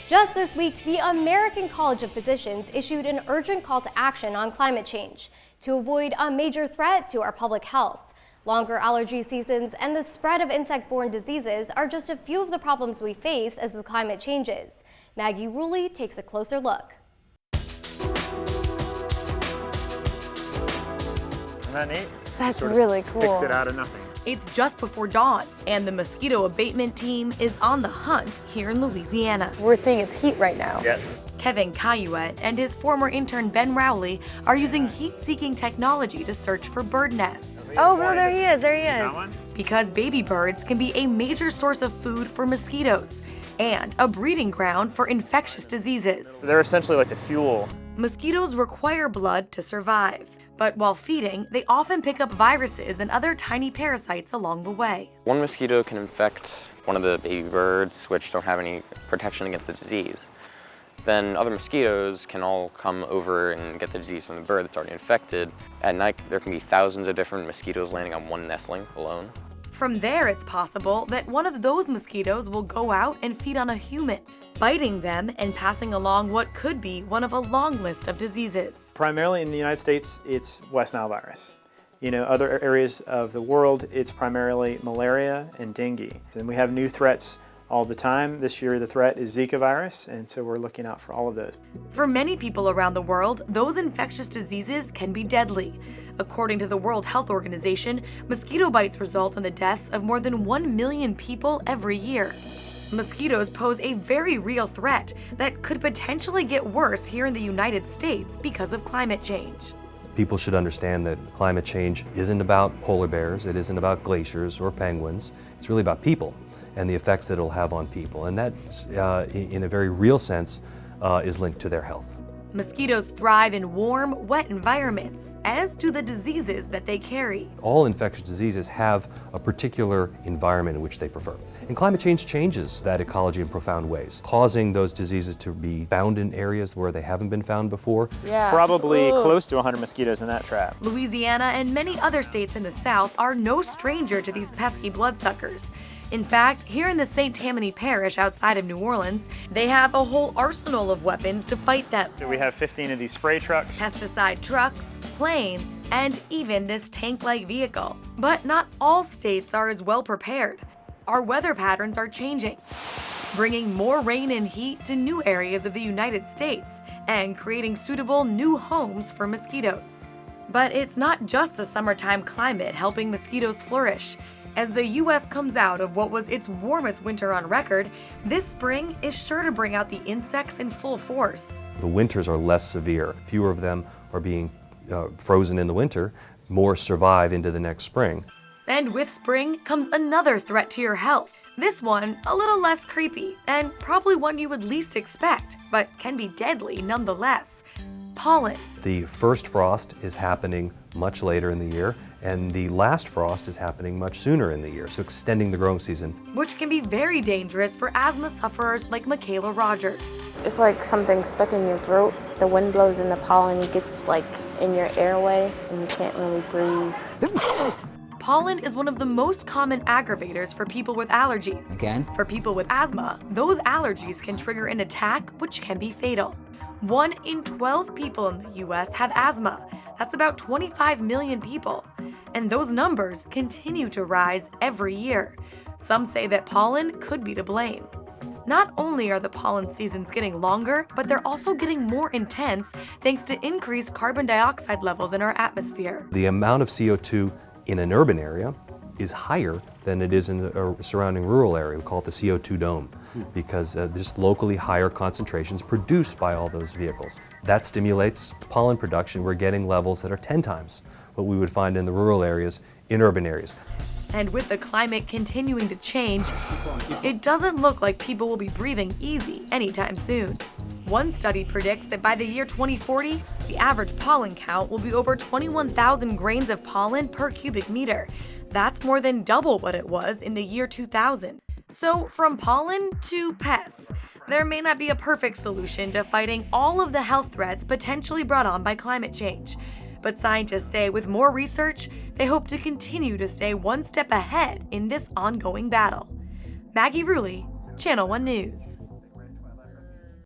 Just this week, the American College of Physicians issued an urgent call to action on climate change to avoid a major threat to our public health. Longer allergy seasons and the spread of insect-borne diseases are just a few of the problems we face as the climate changes. Maggie Rulli takes a closer look. Isn't that neat? That's really cool. Fix it out of nothing. It's just before dawn, and the mosquito abatement team is on the hunt here in Louisiana. We're seeing its heat right now. Yeah. Kevin Cayuet and his former intern Ben Rowley are using heat-seeking technology to search for bird nests. Oh, no, there he is, there he That is. one? Because baby birds can be a major source of food for mosquitoes and a breeding ground for infectious diseases. So they're essentially like the fuel. Mosquitoes require blood to survive, but while feeding, they often pick up viruses and other tiny parasites along the way. One mosquito can infect one of the baby birds, which don't have any protection against the disease. Then other mosquitoes can all come over and get the disease from the bird that's already infected. At night, there can be thousands of different mosquitoes landing on one nestling alone. From there, it's possible that one of those mosquitoes will go out and feed on a human, biting them and passing along what could be one of a long list of diseases. Primarily in the United States, it's West Nile virus. Other areas of the world, it's primarily malaria and dengue. And we have new threats all the time. This year, the threat is Zika virus, and so we're looking out for all of those. For many people around the world, those infectious diseases can be deadly. According to the World Health Organization, mosquito bites result in the deaths of more than 1 million people every year. Mosquitoes pose a very real threat that could potentially get worse here in the United States because of climate change. People should understand that climate change isn't about polar bears, it isn't about glaciers or penguins, it's really about people and the effects that it'll have on people. And that, in a very real sense, is linked to their health. Mosquitoes thrive in warm, wet environments, as do the diseases that they carry. All infectious diseases have a particular environment in which they prefer. And climate change changes that ecology in profound ways, causing those diseases to be found in areas where they haven't been found before. Yeah. Probably close to 100 mosquitoes in that trap. Louisiana and many other states in the South are no stranger to these pesky bloodsuckers. In fact, here in the St. Tammany Parish outside of New Orleans, they have a whole arsenal of weapons to fight them. So we have 15 of these spray trucks. Pesticide trucks, planes, and even this tank-like vehicle. But not all states are as well prepared. Our weather patterns are changing, bringing more rain and heat to new areas of the United States and creating suitable new homes for mosquitoes. But it's not just the summertime climate helping mosquitoes flourish. As the U.S. comes out of what was its warmest winter on record, this spring is sure to bring out the insects in full force. The winters are less severe. Fewer of them are being frozen in the winter. More survive into the next spring. And with spring comes another threat to your health. This one, a little less creepy, and probably one you would least expect, but can be deadly nonetheless. Pollen. The first frost is happening much later in the year, and the last frost is happening much sooner in the year, so extending the growing season. Which can be very dangerous for asthma sufferers like Michaela Rogers. It's like something stuck in your throat. The wind blows in the pollen, it gets like in your airway and you can't really breathe. Pollen is one of the most common aggravators for people with allergies. Again? For people with asthma, those allergies can trigger an attack which can be fatal. 1 in 12 people in the U.S. have asthma. That's about 25 million people. And those numbers continue to rise every year. Some say that pollen could be to blame. Not only are the pollen seasons getting longer, but they're also getting more intense thanks to increased carbon dioxide levels in our atmosphere. The amount of CO2 in an urban area is higher than it is in a surrounding rural area. We call it the CO2 dome, because there's locally higher concentrations produced by all those vehicles. That stimulates pollen production. We're getting levels that are 10 times what we would find in the rural areas in urban areas. And with the climate continuing to change, it doesn't look like people will be breathing easy anytime soon. One study predicts that by the year 2040, the average pollen count will be over 21,000 grains of pollen per cubic meter. That's more than double what it was in the year 2000. So from pollen to pests, there may not be a perfect solution to fighting all of the health threats potentially brought on by climate change. But scientists say with more research, they hope to continue to stay one step ahead in this ongoing battle. Maggie Rulli, Channel 1 News.